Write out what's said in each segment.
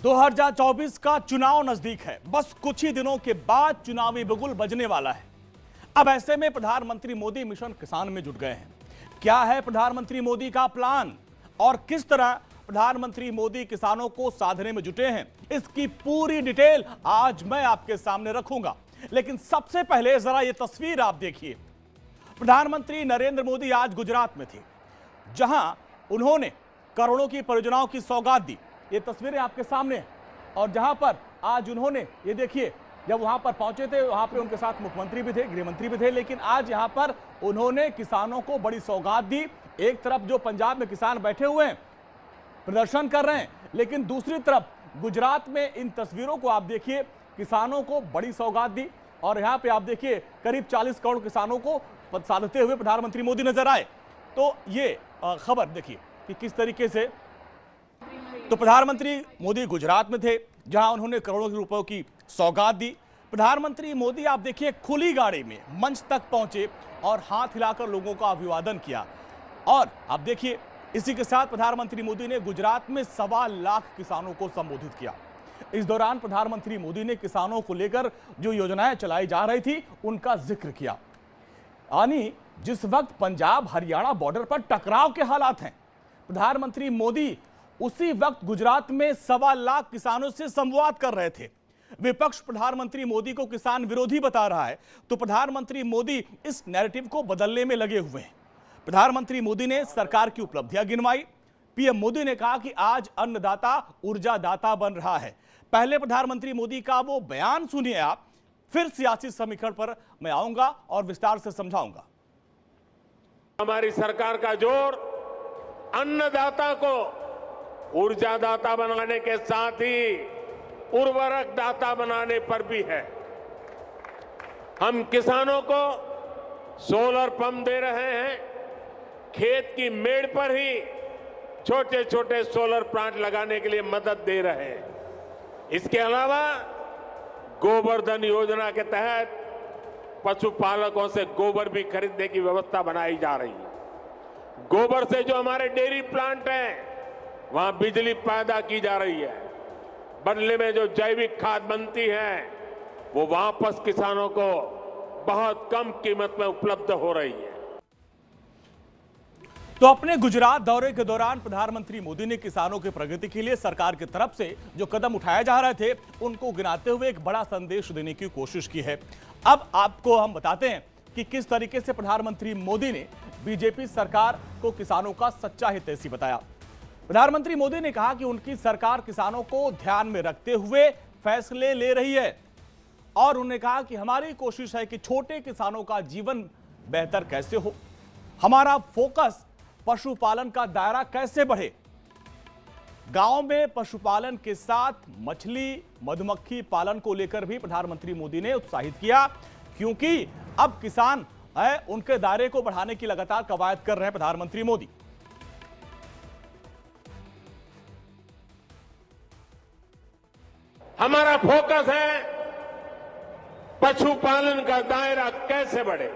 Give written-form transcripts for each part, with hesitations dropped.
2024 का चुनाव नजदीक है। बस कुछ ही दिनों के बाद चुनावी बिगुल बजने वाला है। अब ऐसे में प्रधानमंत्री मोदी मिशन किसान में जुट गए हैं। क्या है प्रधानमंत्री मोदी का प्लान और किस तरह प्रधानमंत्री मोदी किसानों को साधने में जुटे हैं, इसकी पूरी डिटेल आज मैं आपके सामने रखूंगा। लेकिन सबसे पहले जरा यह तस्वीर आप देखिए। प्रधानमंत्री नरेंद्र मोदी आज गुजरात में थे, जहां उन्होंने करोड़ों की परियोजनाओं की सौगात दी। ये तस्वीरें आपके सामने हैं। और जहां पर आज उन्होंने, ये देखिए, जब वहां पर पहुंचे थे वहां पे उनके साथ मुख्यमंत्री भी थे, गृह मंत्री भी थे, लेकिन आज यहां पर उन्होंने किसानों को बड़ी सौगात दी। एक तरफ जो पंजाब में किसान बैठे हुए हैं, प्रदर्शन कर रहे हैं, लेकिन दूसरी तरफ गुजरात में इन तस्वीरों को आप देखिए, किसानों को बड़ी सौगात दी। और यहां पे आप देखिए करीब 40 करोड़ किसानों को साधते हुए प्रधानमंत्री मोदी नजर आए। तो ये खबर देखिए कि किस तरीके से। तो प्रधानमंत्री मोदी गुजरात में थे, जहां उन्होंने करोड़ों रुपयों की सौगात दी। प्रधानमंत्री मोदी आप देखिए खुली गाड़ी में मंच तक पहुंचे और हाथ हिलाकर लोगों का अभिवादन किया। और आप देखिए इसी के साथ प्रधानमंत्री मोदी ने गुजरात में 1.25 लाख किसानों को संबोधित किया। इस दौरान प्रधानमंत्री मोदी ने किसानों को लेकर जो योजनाएं चलाई जा रही थी उनका जिक्र किया। यानी जिस वक्त पंजाब हरियाणा बॉर्डर पर टकराव के हालात हैं, प्रधानमंत्री मोदी उसी वक्त गुजरात में 1.25 लाख किसानों से संवाद कर रहे थे। विपक्ष प्रधानमंत्री मोदी को किसान विरोधी बता रहा है, तो प्रधानमंत्री मोदी इस नैरेटिव को बदलने में लगे हुए हैं। प्रधानमंत्री मोदी ने सरकार की उपलब्धियां गिनवाई। पीएम मोदी ने कहा कि आज अन्नदाता ऊर्जादाता बन रहा है। पहले प्रधानमंत्री मोदी का वो बयान सुनिए आप, फिर सियासी समीकरण पर मैं आऊंगा और विस्तार से समझाऊंगा। हमारी सरकार का जोर अन्नदाता को ऊर्जादाता बनाने के साथ ही उर्वरक दाता बनाने पर भी है। हम किसानों को सोलर पंप दे रहे हैं, खेत की मेड़ पर ही छोटे छोटे सोलर प्लांट लगाने के लिए मदद दे रहे हैं। इसके अलावा गोवर्धन योजना के तहत पशुपालकों से गोबर भी खरीदने की व्यवस्था बनाई जा रही है। गोबर से जो हमारे डेयरी प्लांट हैं, वहां बिजली पैदा की जा रही है। बदले में जो जैविक खाद बनती है वो वापस किसानों को बहुत कम कीमत में उपलब्ध हो रही है। तो अपने गुजरात दौरे के दौरान प्रधानमंत्री मोदी ने किसानों की प्रगति के लिए सरकार की तरफ से जो कदम उठाए जा रहे थे उनको गिनाते हुए एक बड़ा संदेश देने की कोशिश की है। अब आपको हम बताते हैं कि किस तरीके से प्रधानमंत्री मोदी ने बीजेपी सरकार को किसानों का सच्चा हितैषी बताया। प्रधानमंत्री मोदी ने कहा कि उनकी सरकार किसानों को ध्यान में रखते हुए फैसले ले रही है और उन्होंने कहा कि हमारी कोशिश है कि छोटे किसानों का जीवन बेहतर कैसे हो। हमारा फोकस पशुपालन का दायरा कैसे बढ़े। गांव में पशुपालन के साथ मछली मधुमक्खी पालन को लेकर भी प्रधानमंत्री मोदी ने उत्साहित किया, क्योंकि अब किसान है उनके दायरे को बढ़ाने की लगातार कवायद कर रहे हैं प्रधानमंत्री मोदी। हमारा फोकस है पशुपालन का दायरा कैसे बढ़े।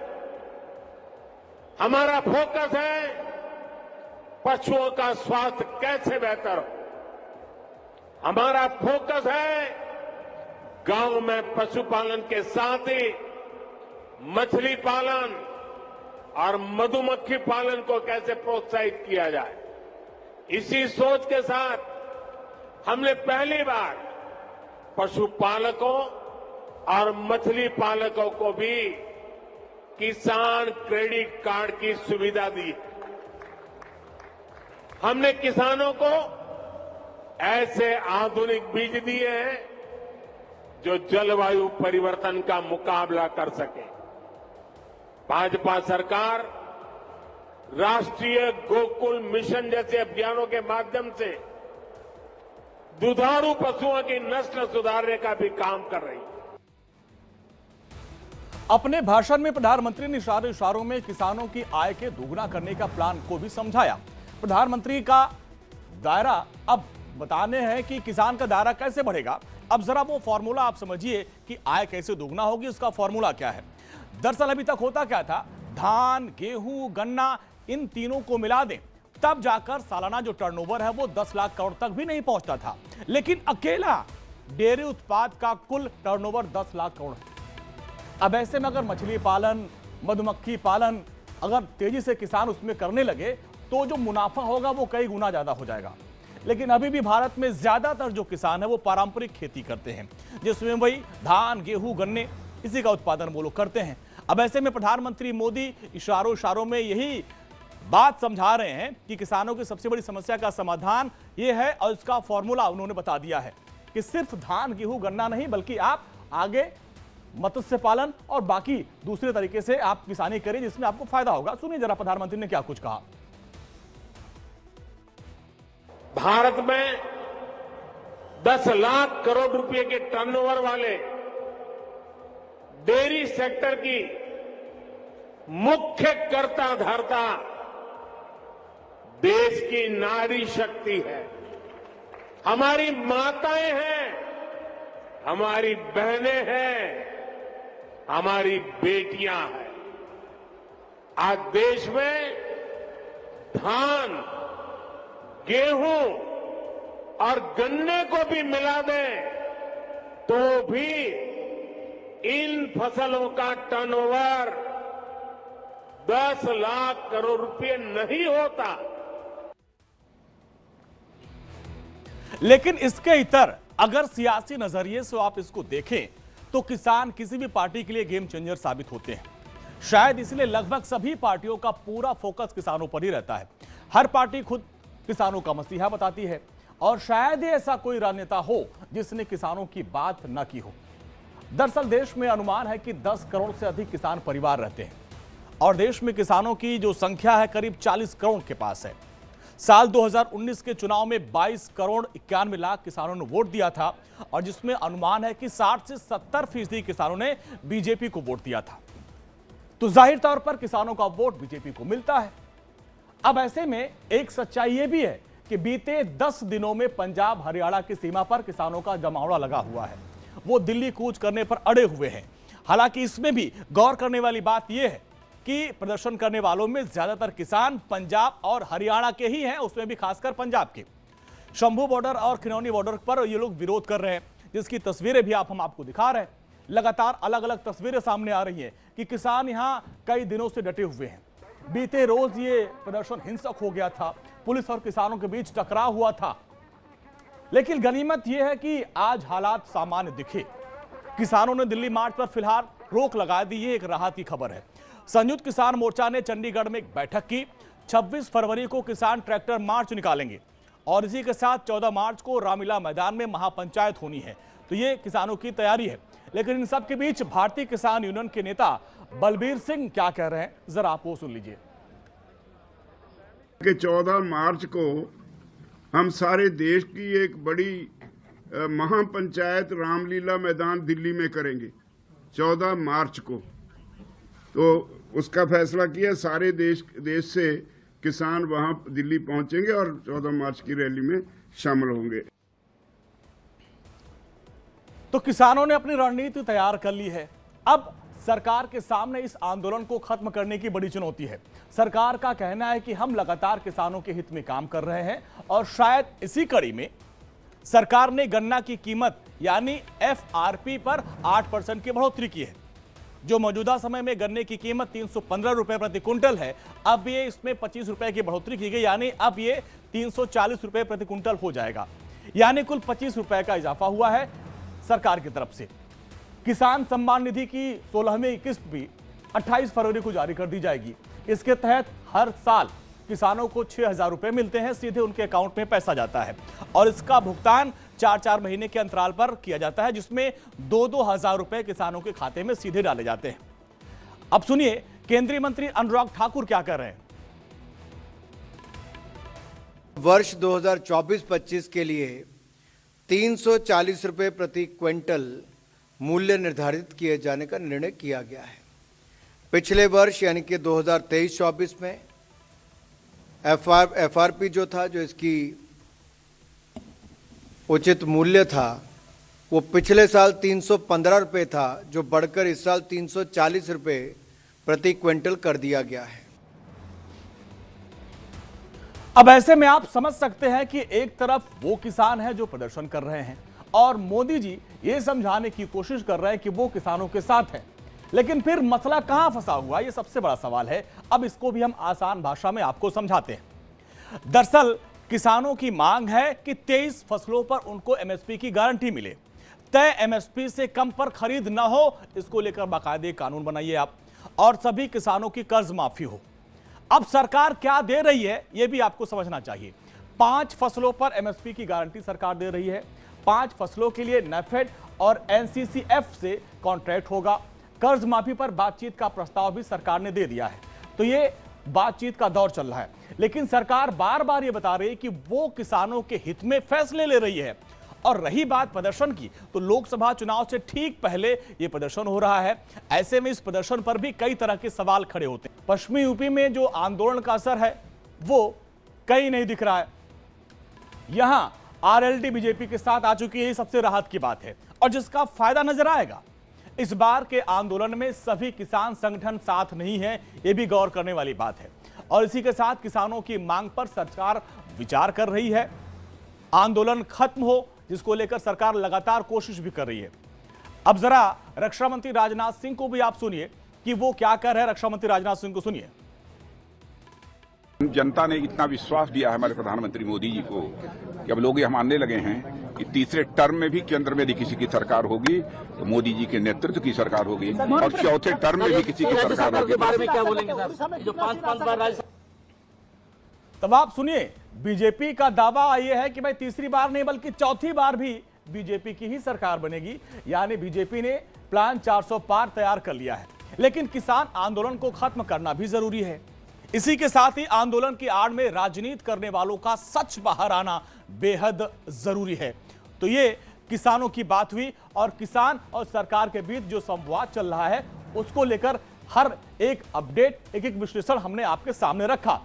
हमारा फोकस है पशुओं का स्वास्थ्य कैसे बेहतर हो। हमारा फोकस है गांव में पशुपालन के साथ ही मछली पालन और मधुमक्खी पालन को कैसे प्रोत्साहित किया जाए। इसी सोच के साथ हमने पहली बार पशुपालकों और मछली पालकों को भी किसान क्रेडिट कार्ड की सुविधा दी। हमने किसानों को ऐसे आधुनिक बीज दिए हैं जो जलवायु परिवर्तन का मुकाबला कर सके। भाजपा सरकार राष्ट्रीय गोकुल मिशन जैसे अभियानों के माध्यम से दुधारू पशुओं की नस्ल सुधारने का भी काम कर रही है। अपने भाषण में प्रधानमंत्री ने इशारों में किसानों की आय के दोगुना करने का प्लान को भी समझाया। प्रधानमंत्री का दायरा अब बताने हैं कि किसान का दायरा कैसे बढ़ेगा। अब जरा वो फॉर्मूला आप समझिए कि आय कैसे दोगुना होगी, उसका फॉर्मूला क्या है। दरअसल अभी तक होता क्या था, धान गेहूं गन्ना इन तीनों को मिला दें तब जाकर सालाना जो टर्नओवर है वो 10 लाख करोड़ तक भी नहीं पहुंचता था। लेकिन अकेला डेयरी उत्पाद का कुल टर्नओवर 10 लाख करोड़ है। अब ऐसे में अगर मछली पालन, मधुमक्खी पालन अगर तेजी से किसान उसमें करने लगे तो जो मुनाफा होगा वो कई गुना ज्यादा हो जाएगा। लेकिन अभी भी भारत में ज्यादातर जो किसान है वो पारंपरिक खेती करते हैं, जिसमें वही धान, गेहूं, गन्ने इसी का उत्पादन वो लोग करते हैं। अब ऐसे में प्रधानमंत्री मोदी इशारों में यही बात समझा रहे हैं कि किसानों की सबसे बड़ी समस्या का समाधान ये है, और इसका फॉर्मूला उन्होंने बता दिया है कि सिर्फ धान, गेहूं, गन्ना नहीं बल्कि आप आगे मत्स्य पालन और बाकी दूसरे तरीके से आप किसानी करें जिसमें आपको फायदा होगा। सुनिए जरा प्रधानमंत्री ने क्या कुछ कहा। भारत में 10 लाख करोड़ रुपए के टर्नओवर वाले डेयरी सेक्टर की मुख्य कर्ता धर्ता देश की नारी शक्ति है, हमारी माताएं हैं, हमारी बहनें हैं, हमारी बेटियां हैं। आज देश में धान, गेहूं और गन्ने को भी मिला दें तो भी इन फसलों का टर्नओवर 10 लाख करोड़ रुपए नहीं होता। लेकिन इसके इतर अगर सियासी नजरिए से आप इसको देखें तो किसान किसी भी पार्टी के लिए गेम चेंजर साबित होते हैं। शायद इसलिए लगभग सभी पार्टियों का पूरा फोकस किसानों पर ही रहता है। हर पार्टी खुद किसानों का मसीहा बताती है और शायद ही ऐसा कोई राजनेता हो जिसने किसानों की बात न की हो। दरअसल देश में अनुमान है कि 10 करोड़ से अधिक किसान परिवार रहते हैं और देश में किसानों की जो संख्या है करीब 40 करोड़ के पास है। साल 2019 के चुनाव में 22 करोड़ 91 लाख किसानों ने वोट दिया था और जिसमें अनुमान है कि 60 से 70% किसानों ने बीजेपी को वोट दिया था। तो जाहिर तौर पर किसानों का वोट बीजेपी को मिलता है। अब ऐसे में एक सच्चाई यह भी है कि बीते 10 दिनों में पंजाब हरियाणा की सीमा पर किसानों का जमावड़ा लगा हुआ है। वो दिल्ली कूच करने पर अड़े हुए हैं। हालांकि इसमें भी गौर करने वाली बात यह है कि प्रदर्शन करने वालों में ज्यादातर किसान पंजाब और हरियाणा के ही हैं, उसमें भी खासकर पंजाब के। शंभू बॉर्डर और खिनौनी बॉर्डर पर ये लोग विरोध कर रहे हैं, जिसकी तस्वीरें भी हम आपको दिखा रहे हैं। लगातार अलग अलग तस्वीरें सामने आ रही हैं कि किसान यहां कई दिनों से डटे हुए हैं। बीते रोज ये प्रदर्शन हिंसक हो गया था, पुलिस और किसानों के बीच टकराव हुआ था। लेकिन गनीमत यह है कि आज हालात सामान्य दिखे। किसानों ने दिल्ली मार्च पर फिलहाल रोक लगा दी, ये एक राहत की खबर है। संयुक्त किसान मोर्चा ने चंडीगढ़ में एक बैठक की। 26 फरवरी को किसान ट्रैक्टर मार्च निकालेंगे और इसी के साथ 14 मार्च को रामलीला मैदान में महापंचायत होनी है। तो ये किसानों की तैयारी है। लेकिन इन सब के बीच भारतीय किसान यूनियन के नेता बलबीर सिंह क्या कह रहे हैं, जरा आप वो सुन लीजिए। 14 मार्च को हम सारे देश की एक बड़ी महापंचायत रामलीला मैदान दिल्ली में करेंगे 14 मार्च को। तो उसका फैसला किया, सारे देश से किसान वहां दिल्ली पहुंचेंगे और 14 मार्च की रैली में शामिल होंगे। तो किसानों ने अपनी रणनीति तैयार कर ली है। अब सरकार के सामने इस आंदोलन को खत्म करने की बड़ी चुनौती है। सरकार का कहना है कि हम लगातार किसानों के हित में काम कर रहे हैं और शायद इसी कड़ी में सरकार ने गन्ना की कीमत यानी FRP पर 8% की बढ़ोतरी की है। जो मौजूदा समय में गन्ने की कीमत 315 रुपए प्रति क्विंटल है, अब ये इसमें 25 रुपए की बढ़ोतरी की गई, यानी अब ये 340 रुपए प्रति क्विंटल हो जाएगा। यानी कुल 25 रुपए का इजाफा हुआ है सरकार की तरफ से। किसान सम्मान निधि की 16वीं किस्त भी 28 फरवरी को जारी कर दी जाएगी। इसके तहत हर साल किसानों को 6,000 रुपए मिलते हैं, सीधे उनके अकाउंट में पैसा जाता है और इसका भुगतान 4-4 महीने के अंतराल पर किया जाता है, जिसमें 2-2 हजार रुपए किसानों के खाते में सीधे डाले जाते हैं। अब सुनिए केंद्रीय मंत्री अनुराग ठाकुर क्या कर रहे हैं। वर्ष 2024-25 के लिए 340 रुपए प्रति क्विंटल मूल्य निर्धारित किए जाने का निर्णय किया गया है। पिछले वर्ष यानी कि 2023-24 में FRP जो था, जो इसकी उचित मूल्य था, वो पिछले साल 315 रुपये था, जो बढ़कर इस साल 340 रुपये प्रति क्विंटल कर दिया गया है। अब ऐसे में आप समझ सकते हैं कि एक तरफ वो किसान है जो प्रदर्शन कर रहे हैं और मोदी जी ये समझाने की कोशिश कर रहे हैं कि वो किसानों के साथ हैं, लेकिन फिर मसला कहां फंसा हुआ, ये सबसे बड़ा सवाल है। अब इसको भी हम आसान भाषा में आपको समझाते हैं। दरअसल किसानों की मांग है कि 23 फसलों पर उनको एमएसपी की गारंटी मिले, तय एमएसपी से कम पर खरीद न हो, इसको लेकर बाकायदे कानून बनाइए आप, और सभी किसानों की कर्ज माफी हो। अब सरकार क्या दे रही है यह भी आपको समझना चाहिए। 5 फसलों पर एमएसपी की गारंटी सरकार दे रही है। 5 फसलों के लिए नेफेड और एनसीसीएफ से कॉन्ट्रैक्ट होगा। कर्ज माफी पर बातचीत का प्रस्ताव भी सरकार ने दे दिया है। तो ये बातचीत का दौर चल रहा है, लेकिन सरकार बार बार ये बता रही है कि वो किसानों के हित में फैसले ले रही है। और रही बात प्रदर्शन की, तो लोकसभा चुनाव से ठीक पहले ये प्रदर्शन हो रहा है। ऐसे में इस प्रदर्शन पर भी कई तरह के सवाल खड़े होते हैं। पश्चिमी यूपी में जो आंदोलन का असर है वो कहीं नहीं दिख रहा है। यहां आरएलडी बीजेपी के साथ आ चुकी है, ये सबसे राहत की बात है और जिसका फायदा नजर आएगा। इस बार के आंदोलन में सभी किसान संगठन साथ नहीं है, यह भी गौर करने वाली बात है। और इसी के साथ किसानों की मांग पर सरकार विचार कर रही है। आंदोलन खत्म हो, जिसको लेकर सरकार लगातार कोशिश भी कर रही है। अब जरा रक्षा मंत्री राजनाथ सिंह को भी आप सुनिए कि वो क्या कर रहे हैं। रक्षा मंत्री राजनाथ सिंह को सुनिए। जनता ने इतना विश्वास दिया है हमारे प्रधानमंत्री मोदी जी को कि अब लोग ये मानने लगे हैं कि तीसरे टर्म में भी केंद्र में यदि किसी की सरकार होगी तो मोदी जी के नेतृत्व की सरकार होगी, और चौथे टर्म में भी किसी की सरकार होगी। बारे में क्या बोलेंगे सर? जो 5 बार राज्य। तब आप सुनिए, बीजेपी का दावा ये है कि भाई तीसरी बार नहीं बल्कि चौथी बार भी बीजेपी की ही सरकार बनेगी। यानी बीजेपी ने प्लान 400 पार तैयार कर लिया है, लेकिन किसान आंदोलन को खत्म करना भी जरूरी है। इसी के साथ ही आंदोलन की आड़ में राजनीति करने वालों का सच बाहर आना बेहद जरूरी है। तो ये किसानों की बात हुई और किसान और सरकार के बीच जो संवाद चल रहा है उसको लेकर हर एक अपडेट, एक एक विश्लेषण हमने आपके सामने रखा।